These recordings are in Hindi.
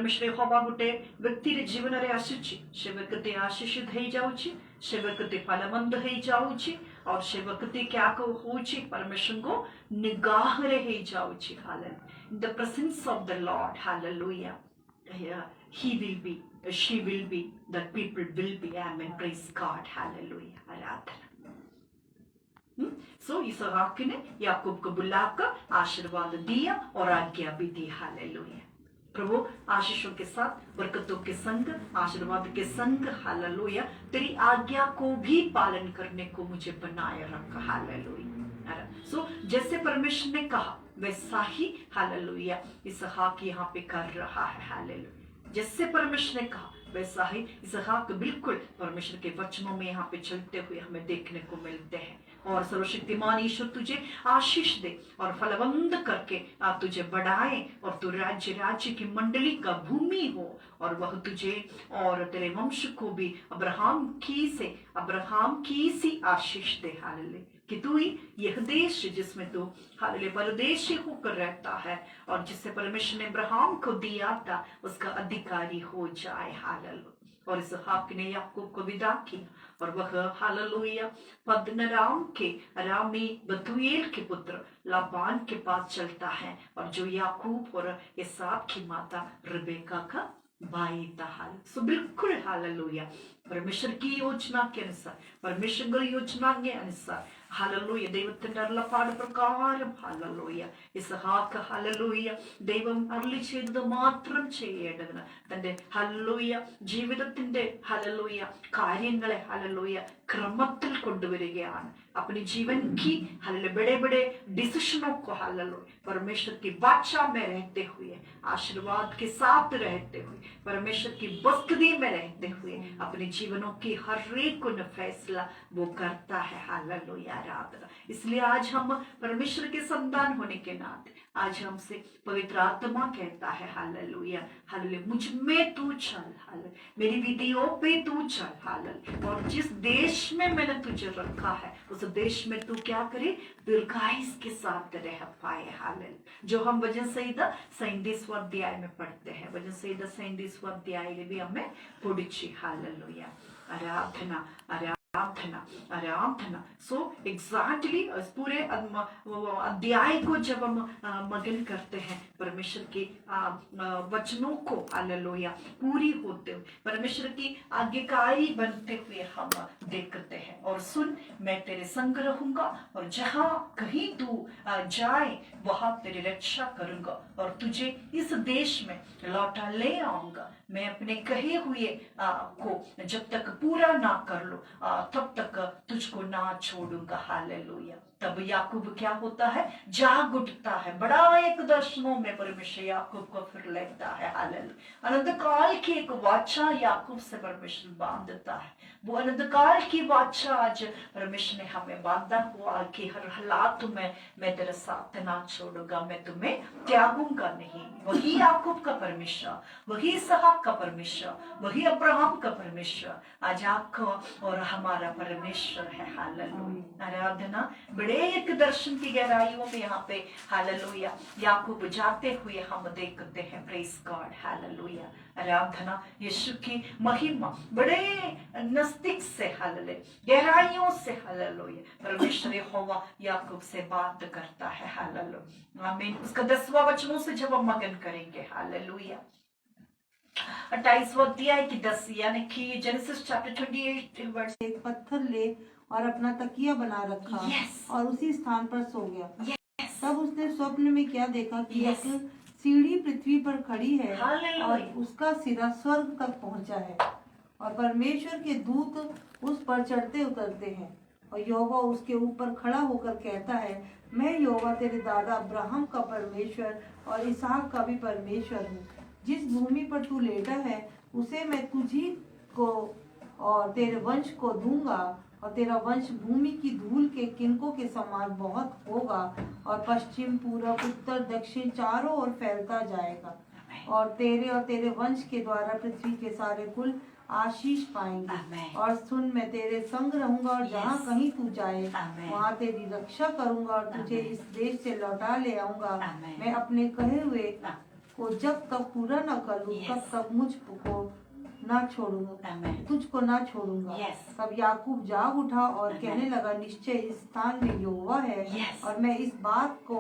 परमेश्वर यहोवा गोटे व्यक्तिर जीवन रे आसुची से व्यक्ति आशीषित हो जाउची से व्यक्ति फलमंद हो जाउची और से व्यक्ति क्या को होची परमेश्वर को निगाह रे हो जाउची hallelujah in the presence of the Lord hallelujah he will be she will be that people will be amen praise God hallelujah आराधना सो इसहाक ने याकूब को बुलाकर आशीर्वाद दिया और आज्ञा भी दी हालेलुया प्रभु आशीषों के साथ बरकतों के संग आशीर्वाद के संग हालेलुया तेरी आज्ञा को भी पालन करने को मुझे बनाए रखा हालेलुया सो जैसे परमेश्वर ने कहा वैसा ही हालेलुया इसहाक यहाँ पे कर रहा है हालेलुया जैसे परमेश्वर ने कहा वैसा ही इसहाक बिल्कुल परमेश्वर के वचनों में यहाँ पे चलते हुए हमें देखने को मिलते हैं और सर्वशक्तिमान ईश्वर तुझे आशीष दे और फलवंत करके तुझे बढ़ाए और तू राज्य की मंडली का भूमि हो और वह तुझे और तेरे वंश को भी अब्राहम की सी आशीष दे हालेलुया कि तू ही यह देश जिसमें तू हालेलुया परदेशी होकर रहता है और जिससे परमेश्वर ने अब्राहम को दिया था उसका अधिकारी हो जाए हालेलुया और इसहाक ने याकूब को विदा किया और वह हालेलुया पद्दनराम के अरामी बतूएल के पुत्र लाबान के पास चलता है और जो याकूब और इसहाक की माता रिबेका का भाई था सो बिल्कुल हालेलुया परमेश्वर की योजना के अनुसार परमेश्वर की योजना के अनुसार हालेलुया ദൈവത്തിന്റെ അരുളപ്പാട് പ്രകാരം हालेलुया ഇസ്ഹാക്ക് हालेलुया ദൈവം അരുളി ചെയ്തത് മാത്രം ചെയ്യേണ്ടതിന് തന്റെ हालेलुया ജീവിതത്തിന്റെ हालेलुया കാര്യങ്ങളെ हालेलुया क्रमത്തിൽ കൊണ്ടുവരികയാണ് अपने जीवन की हालेलुया बड़े बड़े डिसीजनों को हालेलुया परमेश्वर की वाचा में रहते हुए आशीर्वाद के साथ रहते हुए परमेश्वर की बस्तगी में रहते हुए अपने जीवनों की हर एक फैसला वो करता है हालेलुया आराधना इसलिए आज हम परमेश्वर के संतान होने के नाते आज हमसे पवित्र आत्मा कहता है हालेलुया हालेलुया मुझ में तू चल हालेलुया मेरी विधियों पे तू चल हालेलुया और जिस देश में मैंने तुझे रखा है उस देश में तू क्या करे दीर्घायुष के साथ रह पाए हालेलुया जो हम वचन संहिता 37वां अध्याय में पढ़ते हैं वचन संहिता 37वां अध्याय भी हमें पढ़ी हालेलुया आराधना आराधना सो एग्जैक्टली इस पूरे अध्याय को जब हम मगन करते हैं परमेश्वर के वचनों को हालेलुया पूरी होते हुए परमेश्वर की आज्ञाकारी बनते हुए हम देखते हैं और सुन मैं तेरे संग रहूंगा और जहां कहीं तू जाए वहां तेरी रक्षा करूंगा और तुझे इस देश में लौटा ले आऊंगा मैं अपने कहे हुए को जब तक पूरा ना कर लो तब तक तुझको ना छोड़ूंगा हालेलुया तब याकूब क्या होता है जाग उठता है बड़ा एक दर्शनों में परमेश्वर याकूब को फिर लेता है हालेलुया अनंत काल की एक वाचा याकूब से परमेश्वर बांधता है वो अनंत काल की वाचा आज परमेश्वर ने हमें बांधा हुआ कि हर हालात में मैं तेरा साथ ना छोड़ूंगा मैं तुम्हें त्यागूंगा नहीं वही याकूब का परमेश्वर वही इसहाक का परमेश्वर वही अब्राहम का परमेश्वर आज आपका और हमारा परमेश्वर है हालेलुया आराधना बड़े एक दर्शन की गहराइयों में यहाँ पे हालेलुया याकूब जाते हुए हम देखते हैं प्रेज गॉड हालेलुया आराधना यीशु की महिमा बड़े नजदीक से हालेलुया गहराइयों से हालेलुया परमेश्वर यहोवा याकूब से बात करता है हालेलुया आमीन उसका 10वां वचनों से जब हम मगन करेंगे हालेलुया 28वां अध्याय की 10 यानी कि जेनेसिस चैप्टर 28 वर्स एक पत्थर ले और अपना तकिया बना रखा और उसी स्थान पर सो गया तब उसने स्वप्न में क्या देखा कि एक सीढ़ी पृथ्वी पर खड़ी है और उसका सिरा स्वर्ग तक पहुंचा है और परमेश्वर के दूत उस पर चढ़ते उतरते हैं और यहोवा उसके ऊपर खड़ा होकर कहता है मैं यहोवा तेरे दादा अब्राहम का परमेश्वर और इसहाक का भी परमेश्वर हूँ जिस भूमि पर तू लेटा है उसे मैं तुझी को और तेरे वंश को दूंगा और तेरा वंश भूमि की धूल के किनकों के समान बहुत होगा और पश्चिम पूरब उत्तर दक्षिण चारों ओर फैलता जाएगा और तेरे वंश के द्वारा पृथ्वी के सारे कुल आशीष पाएंगे और सुन मैं तेरे संग रहूंगा और जहाँ कहीं तू जाए वहाँ तेरी रक्षा करूंगा और तुझे इस देश से लौटा ले आऊंगा मैं अपने कहे हुए को जब तक पूरा न कर लूं तब तक मुझको ना छोड़ूंगा, तुझको ना छोड़ूंगा। तब याकूब जाग उठा और कहने लगा, निश्चय इस स्थान में यहोवा है, और मैं इस बात को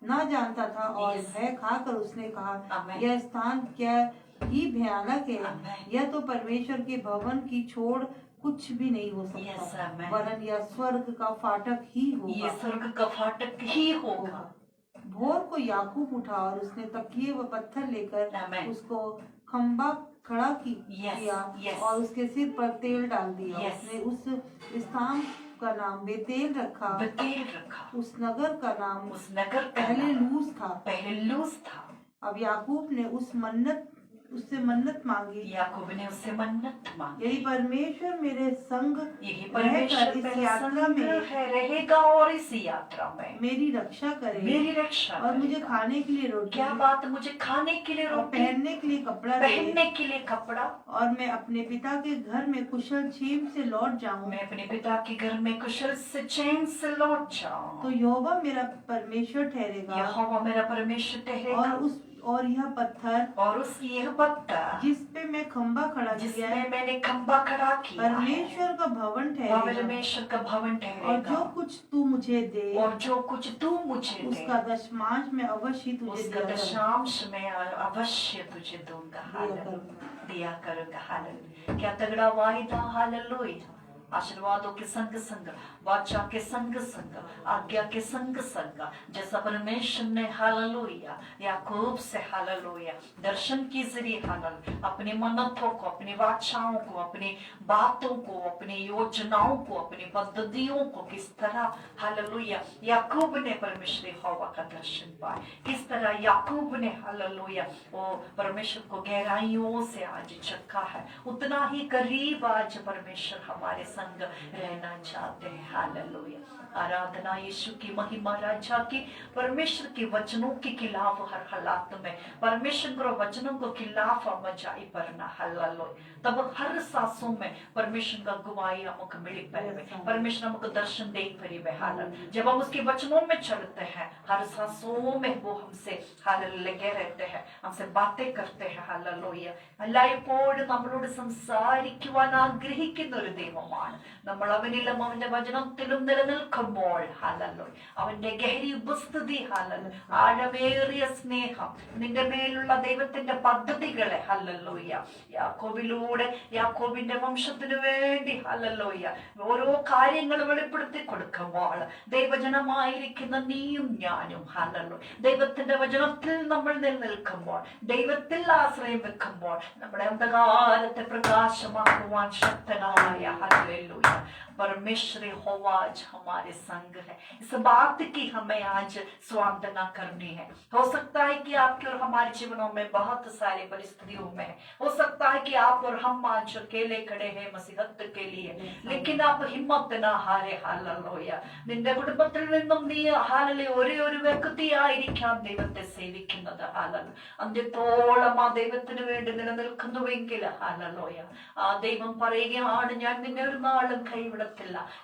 ना जानता था। और भय खाकर उसने कहा, यह स्थान क्या ही भयानक है, यह तो परमेश्वर के भवन की छोड़ कुछ भी नहीं हो सकता, वरन यह स्वर्ग का फाटक ही होगा, ये स्वर्ग का फाटक ही होगा। भोर को याकूब उठा और उसने तकिए व पत्थर लेकर उसको खंबा खड़ा किया और उसके सिर पर तेल डाल दिया। उसने उस स्थान का नाम बेतेल रखा। उस नगर का नाम पहले लूज था। अब याकूब ने उससे मन्नत मांगी। यही परमेश्वर मेरे संग रहकर इस यात्रा में रहेगा और इस यात्रा में मेरी रक्षा करे, और मुझे खाने के लिए रोटी, क्या बात, मुझे खाने के लिए रोटी, पहनने के लिए कपड़ा, और मैं अपने पिता के घर में कुशल क्षेम से लौट जाऊं। मैं अपने पिता के घर में कुशल से चैन से लौट जाऊं। तो यहोवा मेरा परमेश्वर ठहरेगा, यहोवा मेरा परमेश्वर ठहरेगा। और यह पत्थर जिस पे मैं खंबा खड़ा किया है, मैंने खंबा खड़ा किया, परमेश्वर का भवन ठहरेगा। और जो कुछ तू मुझे दे, उसका दशमांश में अवश्य तुझे दिया करूंगा। हालेलुया। क्या तगड़ा वायदा। हालेलुया। आशीर्वादों के संग संग, वाचा के संग संग, आज्ञा के संग संग, जैसा परमेश्वर ने हालेलुया याकूब से हालेलुया दर्शन के जरिए हालेलुया अपनी मन्नतों को, अपनी वाचाओं को, अपनी बातों को, अपनी योजनाओं को, अपनी पद्धतियों को किस तरह हालेलुया याकूब ने परमेश्वर यहोवा का दर्शन पाया, किस तरह याकूब ने हालेलुया वो परमेश्वर को गहराइयों से आज चखा है, उतना ही करीब आज परमेश्वर हमारे संग रहना चाहते हैं। हालेलुया। आराधना यीशु की, महिमा राजा की। परमेश्वर के वचनों के खिलाफ हर हालात में परमेश्वर के वचनों को खिलाफ मजाई करना। हालेलुया। तब हर सांसों में परमेश्वर का गवाही हमको मिली पहले, परमेश्वर हमको दर्शन दे परिवे। हालेलुया। जब हम उसके वचनों में चलते हैं, हर सांसों में वो हमसे हालेलुया लगे रहते हैं, हमसे बातें करते हैं। हालेलुया। എല്ലായ്പ്പോഴും നമ്മളോട് സംസാരിക്കുവാൻ ആഗ്രഹിക്കുന്ന ഒരു ദൈവമാണ് നമ്മൾ. അവനിലും അവന്റെ വചനത്തിലും നിലനിൽക്കുമ്പോൾ ഹല്ലേലൂയ അവന്റെ ഗഹരി ഉപസ്ഥിതി ഹല്ലേലൂയ ആഴമേറിയ സ്നേഹം നിന്റെ മേലുള്ള ദൈവത്തിന്റെ പദ്ധതികളെ ഹല്ലേലൂയ യാക്കോബിലൂടെ യാക്കോബിന്റെ വംശത്തിനു വേണ്ടി ഹല്ലേലൂയ ഓരോ കാര്യങ്ങൾ വെളിപ്പെടുത്തി കൊടുക്കുമ്പോൾ ദൈവജനമായിരിക്കുന്ന നീയും ഞാനും ഹല്ലേലൂയ ദൈവത്തിന്റെ വചനത്തിൽ നമ്മൾ നിലനിൽക്കുമ്പോൾ, ദൈവത്തിൽ ആശ്രയം വെക്കുമ്പോൾ നമ്മുടെ അന്ധകാരത്തെ പ്രകാശമാക്കുവാൻ ശക്തനായ ഹല്ലേലൂയ परमेश्वर यहोवा आज हमारे संग है। इस बात की हमें आज स्वांतना करनी है। हो सकता है कि आपके और हमारे जीवनों में बहुत सारी परिस्थितियों में है, हो सकता है कि आप और हम आज अकेले खड़े हैं मसीहत के लिए, लेकिन आप हिम्मत ना हारे। हालेलൂയ നിന്റെ കുടുംബത്തിൽ നിന്നും നീ ഹാലലൂയ ഒരേ ഒരു വ്യക്തിയായിരിക്കാം ദൈവത്തെ സേവിക്കുന്നത്. ഹാലലൂയ അന്ത്യത്തോളം ആ ദൈവത്തിന് വേണ്ടി നിലനിൽക്കുന്നുവെങ്കിൽ ഹാലലൂയ ആ ദൈവം പറയുകയാണ്, ഞാൻ നിന്നെ ഒരു നാളും കൈവിട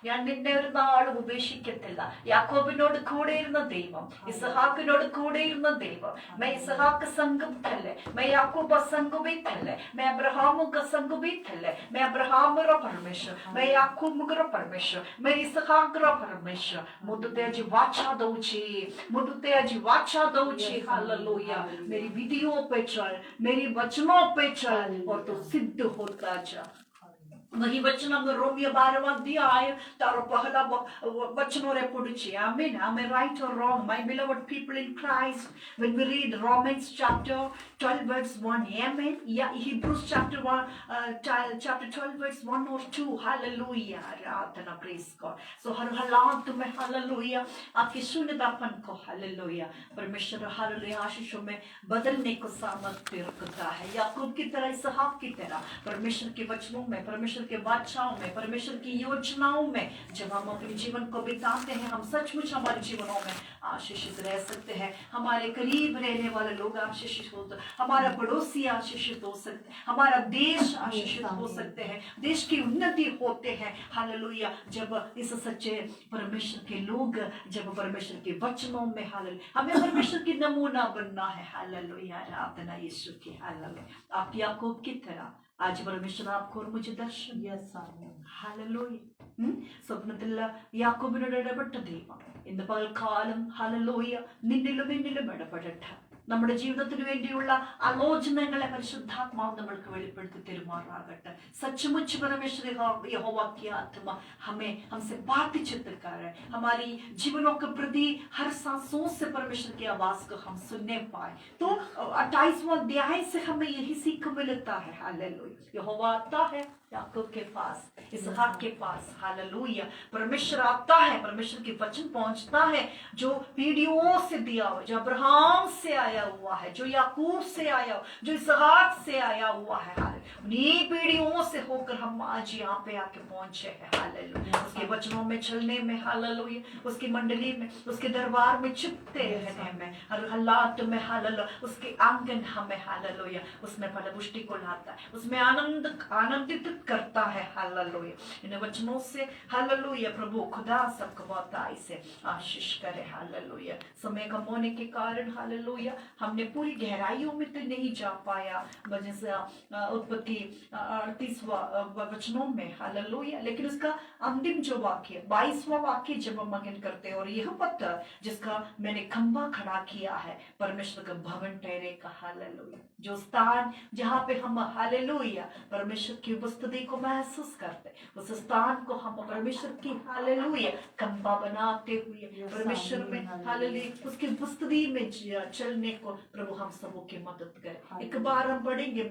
ഞാൻ നിന്നെ ഒരു നാളും ഉപേക്ഷിക്കത്തില്ല. യാക്കോബിനോട് കൂടെ ഇരുന്ന ദൈവം, ഇസ്ഹാക്കിനോട് കൂടെ ഇരുന്ന ദൈവം, मैं इसहाक संग थले, मैं याकूब संग भी थले, मैं अब्राहम का संग भी थले, मैं अब्राहम रा परमेश्वर, मैं याकूब रा परमेश्वर, मैं इसहाक रा परमेश्वर. मुझे आज वाचा दऊची, मुझे आज वाचा दऊची. हालेलुया. मेरी विधियों पे चल, मेरी वचनों पे चल और तो सिद्ध होता जा. वही वचन हम रोमियो 12वां अध्याय तारो पहला वचनों रे पढ़ुची. आमीन. Am I right or wrong, my beloved people in Christ? When we read Romans chapter 12 verse 1, amen. Yeah, Hebrews chapter 12 verse 1 or 2. Hallelujah. Aradhana, praise God. So हर हालात में हालेलुया आपकी सुनिदापन को हालेलुया परमेश्वर हालेलुया आशीषों में बदलने को सामर्थ्य रखता है. याकूब की तरह, इसहाक की तरह परमेश्वर के वचनों में, परमेश्वर के वाचाओं में, परमेश्वर की योजनाओं में जब हम अपने जीवन को बिताते हैं, हम सचमुच हमारे जीवनों में आशीषित रह सकते हैं। हमारे करीब रहने वाले लोग आशीषित हो, हमारा पड़ोसी आशीषित हो सकते हैं, हमारा देश आशीषित हो सकते हैं, देश की उन्नति होते हैं। हालेलुया। जब इस सच्चे परमेश्वर के लोग, जब परमेश्वर के वचनों में, हालेलुया, हमें परमेश्वर की नमूना बनना है। हालेलुया, आराधना यीशु की। हालेलुया। आप याकूब की तरह आज परमेश्वर आपको और मुझे दर्शन। हालेलൂയ. സ്വപ്നത്തിൽ യാക്കോബിനോട് ഇടപെട്ട ദൈവം ഇന്ന് പകൽക്കാലം ഹല്ലേലൂയ നിന്നിലും എന്നിലും ഇടപെടട്ടെ. നമ്മുടെ ജീവിതത്തിന് വേണ്ടിയുള്ള ആലോചനകളെ പരിശുദ്ധാത്മാവ് നമ്മൾക്ക് വെളിപ്പെടുത്തി തരുമാറാകട്ടെ. सचमुच परमेश्वर यहोवा की आत्मा हमें हमसे बातचीत करे, हमारी जीवनों के प्रति हर सांसों से परमेश्वर की आवाज को हम सुनने पाए. तो 28वां अध्याय से हमें यही सीख मिलता है. हालेलुया. यहोवा आता है याकूब के पास, इसहाक के पास. हालेलुया. परमेश्वर आता है, परमेश्वर के वचन पहुंचता है जो पीढ़ियों से दिया हुआ, जो अब्राहम से आया हुआ है, जो याकूब से आया, जो इसहाक से आया हुआ है. उन्हीं पीढ़ियों से होकर हम आज यहाँ पे आके पहुंचे हैं. हालेलुया. उसके वचनों में चलने में, हालेलुया, उसकी मंडली में, उसके दरबार में छिपते रहने में, हर हालात में, हालेलुया, उसके आंगन हमें, हालेलुया, उसमें फलपुष्टि को लाता है, उसमें आनंदित करता है. हालेलुया. इन वचनों से, हालेलुया, प्रभु खुदा सबको बहुताई से आशीष करे. हालेलुया. समय कम होने के कारण, हालेलुया, हमने पूरी गहराइयों में तो नहीं जा पाया वजह से उत्पत्ति 38वां वचनों में. हालेलुया. लेकिन उसका अंतिम जो वाक्य 22वां वाक्य जब हम अध्ययन करते हैं, और यह पत्थर जिसका मैंने खंभा खड़ा किया है परमेश्वर का भवन ठहरेगा. हालेलुया. जो स्थान जहाँ पे हम, हालेलुया, परमेश्वर की उपस्थिति को महसूस करते, उस स्थान को हम परमेश्वर की, हालेलुया, खंभा बनाते हुए परमेश्वर में, हालेलुया, उसकी उपस्थिति में चलने को प्रभु हम सबों की मदद करे. एक बार हम पढ़ेंगे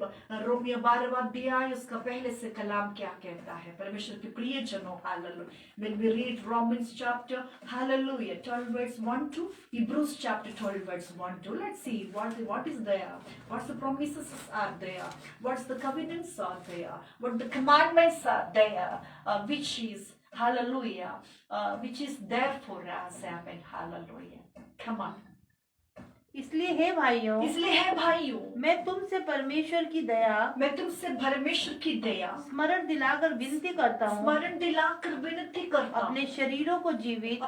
रोमियो 12वां अध्याय, उसका पहले से कलाम क्या कहता है. परमेश्वर के प्रिय जनों, hallelujah, when we read Romans chapter, hallelujah, 12 verse 1-2, Hebrews chapter 12 verse 1-2, let's see what is there, what's the promises are there, what's the covenants are there, what the commandments are there, which is, hallelujah, which is there for us. Amen. Hallelujah. Come on. इसलिए हे भाइयों, मैं तुमसे परमेश्वर की दया स्मरण दिलाकर विनती करता हूँ, अपने शरीरों को जीवित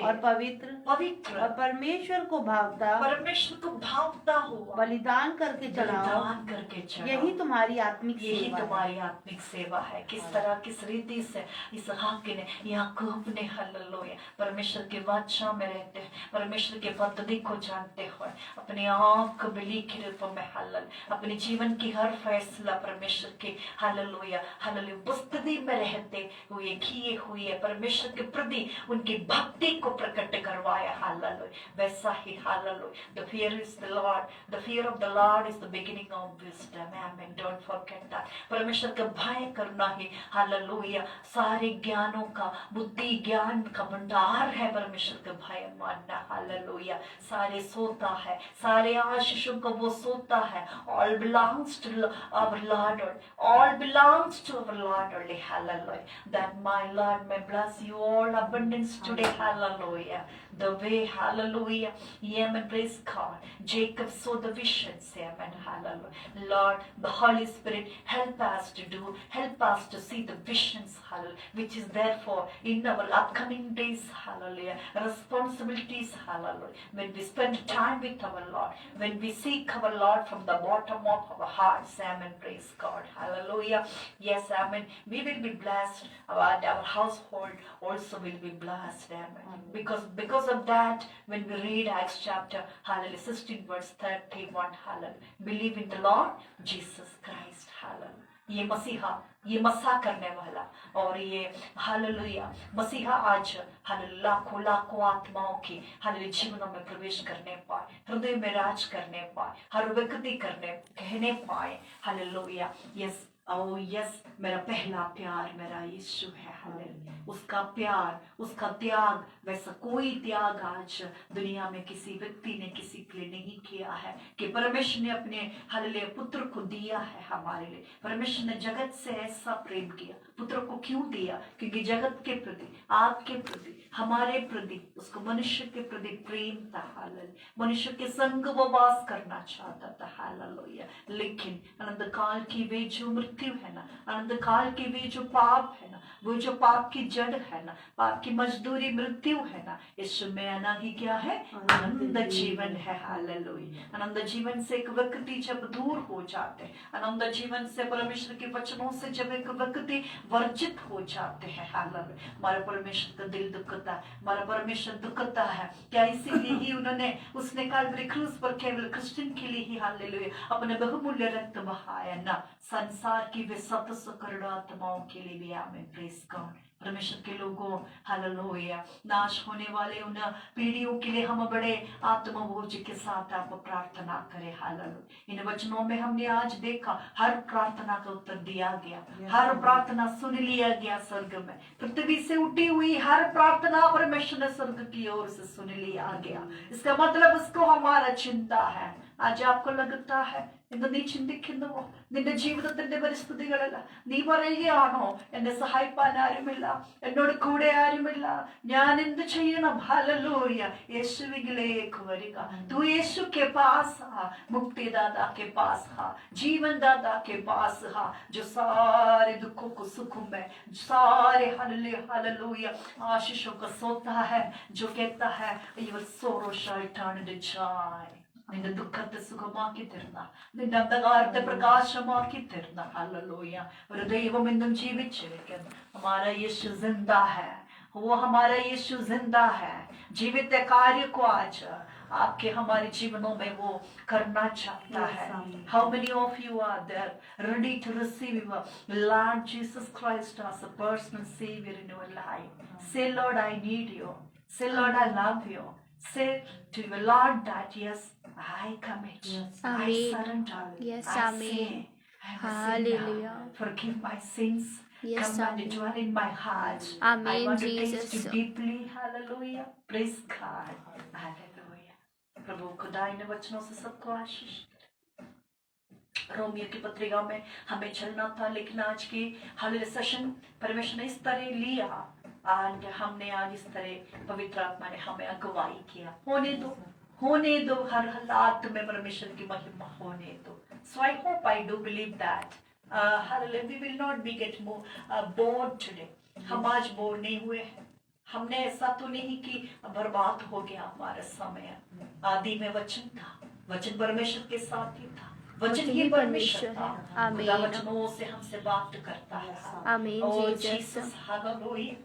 और पवित्र और परमेश्वर को भावता हुआ बलिदान करके चढ़ाओ. यही तुम्हारी आत्मिक सेवा है. किस तरह, किस रीति से इसहाक ने, याकूब ने, हालेलुया, परमेश्वर के वाचा में रहते हैं, परमेश्वर के पद्धति को जानते हुए, अपने आँख बिली के रूप में, हालेलुया, अपने जीवन की हर फैसला परमेश्वर के, हालेलुया, हालेलुया, उपस्थिति में रहते हुए किए हुए परमेश्वर के प्रति उनकी भक्ति को प्रकट करवाया. हालेलुया. वैसा ही, hallelujah, the fear of the Lord is the beginning of wisdom. Amen. Don't forget that. परमेश्वर का भय करना ही, हालेलुया, सारे ज्ञानों का, बुद्धि ज्ञान का भंडार है. परमेश्वर का भय मानना, हालेलुया, सारे सोता है, सारे आशीषों को वो सोता है. All belongs to our Lord. All belongs to our Lord only. Hallelujah. That my Lord may bless you all abundance today. Hallelujah. The way, hallelujah. Amen. Praise God. Jacob saw the visions. Amen. Hallelujah. Lord, the Holy Spirit, help us to see the visions, hallelujah, which is therefore in our upcoming days, hallelujah, responsibilities, hallelujah. When we spend time with our Lord, when we seek our Lord from the bottom of our hearts, amen, praise God, hallelujah. Yes, amen. We will be blessed. Our household also will be blessed, amen. Because of that, when we read Acts chapter, hallelujah, 16 verse 31, hallelujah, believe in the Lord Jesus Christ, hallelujah. ये मसीहा, ये मसा करने वाला, और ये, हालेलुया, मसीहा आज, हालेलुया, लाखों आत्माओं की, हालेलुया, जीवनों में प्रवेश करने पाए, हृदय में राज करने पाए, हर व्यक्ति कहने पाए. हालेलुया. यस, ओ यस, मेरा पहला प्यार मेरा यीशु है। हालेलुया। उसका प्यार, उसका त्याग, वैसा कोई त्याग आज दुनिया में किसी व्यक्ति ने किसी के लिए नहीं किया है कि परमेश्वर ने अपने हालेलुया पुत्र को दिया है हमारे लिए। परमेश्वर ने जगत से ऐसा प्रेम किया। पुत्र को क्यों दिया? क्योंकि जगत के प्रति, आपके प्रति, हमारे प्रति, उसको मनुष्य के प्रति प्रेम था। हालेलुया। मनुष्य के संग वो वास करना चाहता था। हालेलुया। लेकिन अनंत काल की वे जो मृत्यु है ना, अनंत काल की वे जो पाप है ना, वो जो पाप की जड़ है ना, पाप की मजदूरी मृत्यु है ना, इसमें आना ही क्या है? आनंद जीवन है। हालेलुया। आनंद जीवन से एक व्यक्ति जब दूर हो जाते हैं, आनंद जीवन से, परमेश्वर के वचनों से जब एक व्यक्ति वर्जित हो जाते हैं, हालेलुया, हमारा परमेश्वर का दिल दुखता है, हमारा परमेश्वर दुखता है। क्या इसीलिए ही उन्होंने, उसने काल्वरी क्रूस पर केवल क्रिश्चियन के लिए ही हालेलुया अपने बहुमूल्य रक्त बहाया ना, संसार की वे 700 करोड़ आत्माओं के लिए भी। आमीन। Praise God. परमेश्वर के लोगों, हालेलुया, नाश होने वाले उन पीढ़ियों के लिए हम बड़े आत्मबोझ के साथ आप प्रार्थना करें। हालेलुया। इन वचनों में हमने आज देखा हर प्रार्थना का उत्तर दिया गया, हर प्रार्थना सुन लिया गया स्वर्ग में। पृथ्वी से उठी हुई हर प्रार्थना परमेश्वर ने स्वर्ग की ओर से सुन लिया गया। इसका मतलब उसको हमारा चिंता है। आज आपको लगता है ഇന്ന് നീ ചിന്തിക്കുന്നുവോ നിന്റെ ജീവിതത്തിന്റെ പരിസ്ഥിതികളല്ല, നീ പറയുകയാണോ എന്നെ സഹായിപ്പാൻ ആരുമില്ല, എന്നോട് കൂടെ ആരുമില്ല, ഞാൻ എന്ത് ചെയ്യണം? ഹല്ലേലൂയ, യേശുവിലേക്ക് വരിക। तू यीशु के पास आ, मुक्तिदाता के पास आ, जीवन दाता के पास आ, जो सारे दुखों को सुखों में, सारे हालेलुया आशीषों को सोता है, जो कहता है your sorrow shall turn into joy। നിന്റെ ദുഃഖത്തെ സുഖമാക്കി തരുന്ന, നിന്റെ അന്ധകാരത്തെ പ്രകാശമാക്കി തരുന്ന ഹല്ലേലൂയ ഒരു ദൈവം ഇന്നും ജീവിച്ചിരിക്കുന്നു। हमारा यीशु जिंदा है, वो हमारा यीशु जिंदा है। जीवित कार्य को आज आपके हमारे जीवनों में वो करना चाहता है। How many of you are there ready to receive your Lord Jesus Christ as a personal Savior in your life? Say, Lord, I need you. Say, Lord, I love you. Say to your Lord that yes, I commit, I surrender, Yes, I amen. say, I am a Hallelujah. sinner. Forgive my sins. Yes, Come and amen. dwell in my heart. Amen, I want to Jesus. taste you deeply. Hallelujah. Praise God. Hallelujah. प्रभु खुदा इन वचनों से सबको आशीष। रोमियो की पत्रिका में हमें चलना था, लेकिन आज की हालेलुया सेशन परमेश्वर ने इस तरह लिया, आज हमने आज इस तरह पवित्र आत्मा ने हमें अगुवाई किया। होने दो हर हालात में परमेश्वर की महिमा होने दो। So I hope, I do believe that hallelujah we will not be get more bored today। हम आज बोर नहीं हुए हैं। हमने ऐसा तो नहीं कि बर्बाद हो गया हमारा समय। आदि में वचन था, वचन परमेश्वर के साथ ही था, वचन ही परमेश्वर था। खुदा वचनों से हमसे बात करता है। आमीन जीसस। हालेलुया।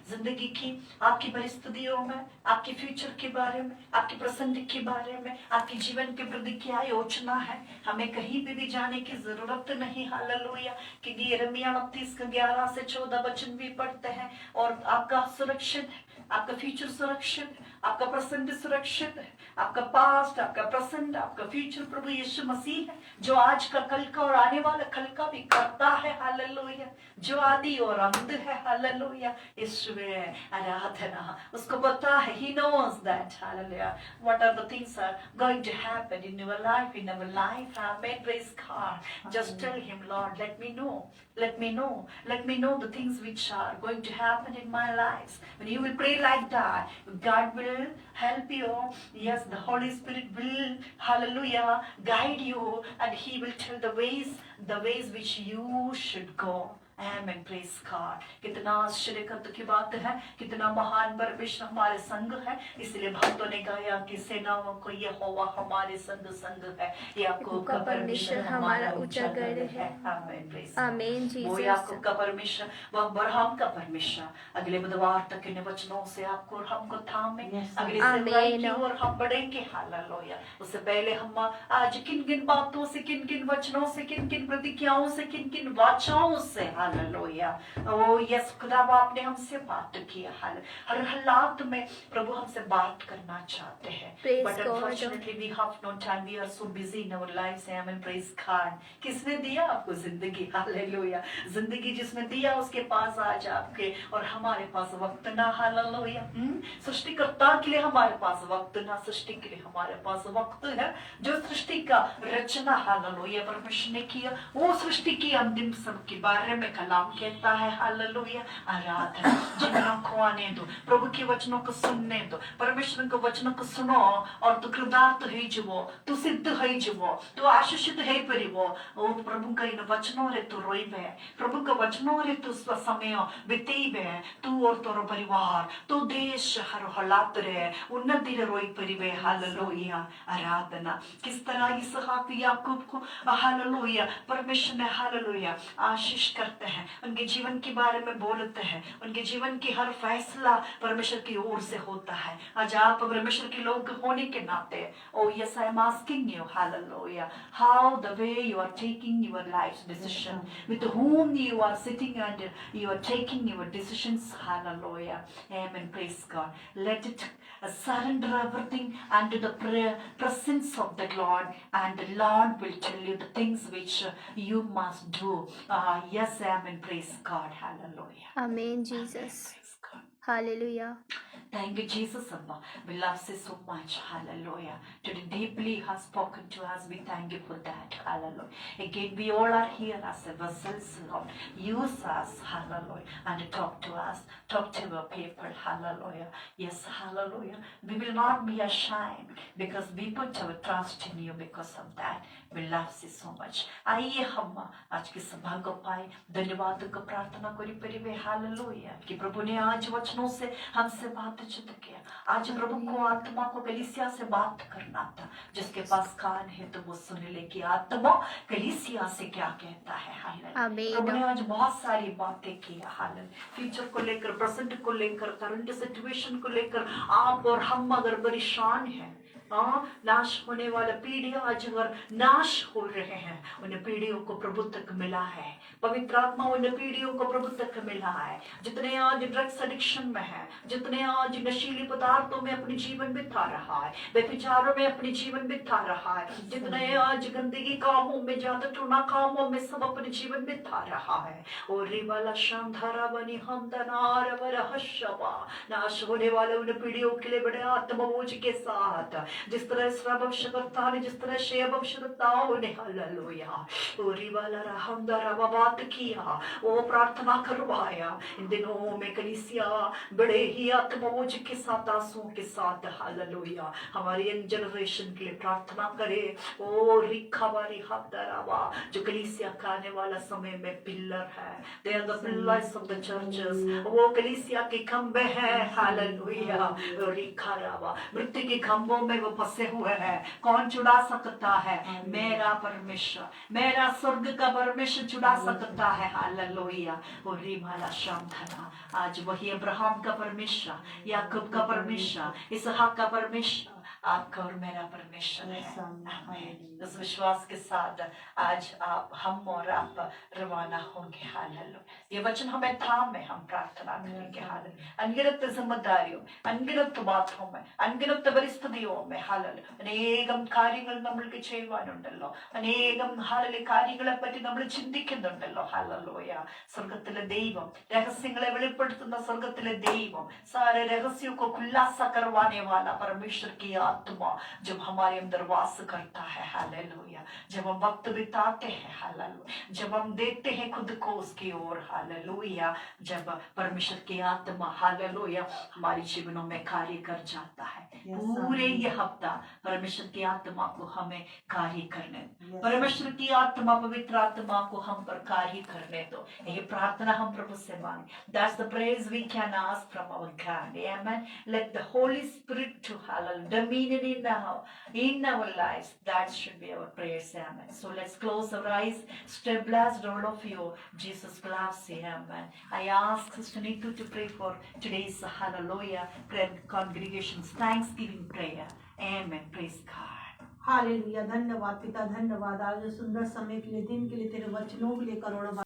जिंदगी की आपकी परिस्थितियों में, आपके फ्यूचर के बारे में, आपके प्रसंग के बारे में, आपके जीवन के प्रति क्या योजना है, हमें कहीं भी जाने की जरूरत नहीं। हालेलुया। क्योंकि यिर्मयाह 29:11 से 14 वचन भी पढ़ते हैं और आपका सुरक्षित है, आपका फ्यूचर सुरक्षित है, आपका प्रसंग सुरक्षित है, आपका पास्ट, आपका प्रेजेंट, आपका फ्यूचर प्रभु यीशु मसीह है, जो आज का, कल का और आने वाला कल का भी करता है। हालेलुया। जो आदि और अंत है। हालेलुया। यीशु है आराधना, उसको पता है। He knows that, hallelujah, what are the things are going to happen in your life, in our life. Amen. Praise God. Just tell him, Lord, let me know, let me know, let me know the things which are going to happen in my life. When you will pray like that, God will help you. Yes, the Holy Spirit will, hallelujah, guide you, and he will tell the ways which you should go. Amen. Praise God. कितना आश्चर्यकर्ता की बात है, कितना महान परमेश्वर हमारे संग है। इसलिए भक्तों ने गाया कि सेनाओं को यहोवा हमारे संग है। याकूब का परमेश्वर हमारा ऊंचा गढ़ है। आमीन। Praise God. आमीन जीसस। वो याकूब का परमेश्वर, वो अब्राहम का परमेश्वर अगले बुधवार तक इन वचनों से आपको और हमको थामे अगले सेवकाई की ओर हम बढ़ेंगे। हालेलुया। उससे पहले हम आज किन किन बातों से, किन किन वचनों से, किन किन प्रतिज्ञाओं से, किन किन वाचाओं से हालेलुया। ओ यस खुदा बाप ने हमसे बात की है, हर हालात में प्रभु हमसे बात करना चाहते हैं, Praise but God. Unfortunately we have no time, we are so busy in our lives. Amen, praise God. किसने दिया आपको जिंदगी? हालेलुया। जिंदगी जिसने दिया उसके पास आज आपके और हमारे पास वक्त ना। हालेलुया। सृष्टिकर्ता के लिए हमारे पास वक्त ना, सृष्टि के लिए हमारे पास वक्त है। जो सृष्टि का रचना हालेलुया परमेश्वर ने किया, वो सृष्टि की अंतिम सब के बारे में कलाम कहता है। हालेलुया। आराधना जीवन को आने दो, प्रभु के वचनों को सुनने दो, परमेश्वर के वचनों को सुनो और तू कृतार्थ है जीवो, तू सिद्ध है जीवो, तू आशीषित है परिवो। ओ प्रभु का इन वचनों रे तू रोइबे, प्रभु के वचनों रे तू समय बितेइबे, तू और तोर परिवार, तू देश हर हालात रे उन्नति रे रोई परिवे। हालेलुया। आराधना किस तरह इसहाक याकूब को हालेलुया परमेश्वर ने हालेलुया आशीष करते हैं, उनके जीवन के बारे में बोलते हैं, उनके जीवन की हर फैसला परमेश्वर की ओर से होता है। आज आप परमेश्वर के लोग होने के नाते, oh yes I am asking you hallelujah, how the way you are taking your life decision, with whom you are sitting and you are taking your decisions. Hallelujah. Amen. Praise God. Let it surrender everything unto the presence of the Lord, and the Lord will tell you the things which you must do. Yes, amen. Praise God. Hallelujah. Amen, Jesus. Praise God. Hallelujah. Thank you, Jesus, Abba. We love you so much. Hallelujah. Today deeply has spoken to us. We thank you for that. Hallelujah. Again, we all are here as a vessels, Lord. Use us. Hallelujah. And talk to us. Talk to our people. Hallelujah. Yes, hallelujah. We will not be ashamed because we put our trust in you because of that. We love you so much. आइए हम आज की सभा को पाए धन्यवाद को प्रार्थना करी परिवे। हालेलुया कि प्रभु ने आज वचनों से हमसे बातचीत किया। आज प्रभु को आत्मा को कलीसिया से बात करना था। जिसके पास कान है तो वो सुन ले कि आत्मा कलीसिया से क्या कहता है। हालेलुया। प्रभु ने आज बहुत सारी बातें की। हालेलुया। फ्यूचर को लेकर, प्रेजेंट को लेकर, करंट सिचुएशन को लेकर आप और हम अगर परेशान हैं, नाश होने वाला पीढ़ियां आज अगर नाश हो रहे हैं, उन पीढ़ियों को प्रभु तक मिला है। पवित्र आत्मा उन पीढ़ियों को प्रभु तक मिला है। जितने आज ड्रग्स एडिक्शन में है, जितने आज नशीली पदार्थों में अपने जीवन बिता रहा है, व्यभिचारों में अपने जीवन बिता रहा है, जितने आज गंदगी कामों में, ज्यादा टूना कामों में सब अपने जीवन बिता रहा है। और रिवाला शांधारा बनी हम दनार वर हशबा, नाश होने वाले उन पीढ़ियों के लिए बड़े आत्मबोझ के साथ, जिस तरह इसरा भविष्यवक्ता ने, जिस तरह शेय भविष्यवक्ताओं ने हालेलुया ओ रिवाला रहमदारा बात किया, वो प्रार्थना करवाया। इन दिनों में कलीसिया बड़े ही आत्मबोझ के साथ, आंसुओं के साथ हालेलुया हमारी यंग जनरेशन के लिए प्रार्थना करे। ओ रिखावारी हबदरावा जो कलीसिया का आने वाला समय में पिलर है, they are the pillars of the churches, वो कलीसिया के खंबे हैं। हालेलुया रिखारावा मृत्यु के खंभों में वो फंसे हुए हैं। कौन छुड़ा सकता है? मेरा परमेश्वर, मेरा स्वर्ग का परमेश्वर छुड़ा सकता है। हालेलुया और रिमाला शांधना आज वही अब्राहम का परमेश्वर, याकूब का परमेश्वर, इसहाक का परमेश्वर आपका और मेरा परमेश्वर है। आमीन। उस विश्वास के साथ आज हम और आप रवाना होंगे। हालेलुया ये वचन हमें थामे हम प्रार्थना करेंगे। हालेलुया अनगिनत जिम्मेदारियों, अनगिनत बातों में, अनगिनत परिस्थितियों में हालेलुया അനേകം കാര്യങ്ങൾ നമ്മൾക്ക് ചെയ്യുവാനുണ്ടല്ലോ, അനേകം ഹാലലി കാര്യങ്ങളെ പറ്റി നമ്മൾ ചിന്തിക്കുന്നുണ്ടല്ലോ। हालेलुया സ്വർഗത്തിലെ ദൈവം, രഹസ്യങ്ങളെ വെളിപ്പെടുത്തുന്ന സ്വർഗത്തിലെ ദൈവം, सारे रहस्यों को खुलासा करवाने वाला परमेश्वर की आत्मा जब हमारे अंदर वास करता है। हालेलुया जब हम वक्त बिताते हैं, हालेलुया जब हम देखते हैं खुद को उसकी ओर, हालेलुया जब परमेश्वर की आत्मा हालेलुया हमारे जीवनों में कार्य कर जाता है। पूरे ये हफ्ता परमेश्वर की आत्मा को हमें कार्य करने, परमेश्वर की आत्मा, पवित्र आत्मा को हम पर कार्य करने दो। ये प्रार्थना हम प्रभु से मांगे। That's the praise we can ask from our God. Amen. Let the Holy Spirit to hallelujah dominion in our lives. That should be our prayers. Amen. So let's close our eyes. Stay blessed, all of you. Jesus loves you. Amen. I ask Sister Neetu to pray for today's hallelujah prayer congregation's Thanksgiving prayer. Amen. Praise God. Hallelujah धन्यवाद पिता, धन्यवाद आज सुंदर समय के लिए, दिन के लिए, तेरे वचनों के लिए करोड़ों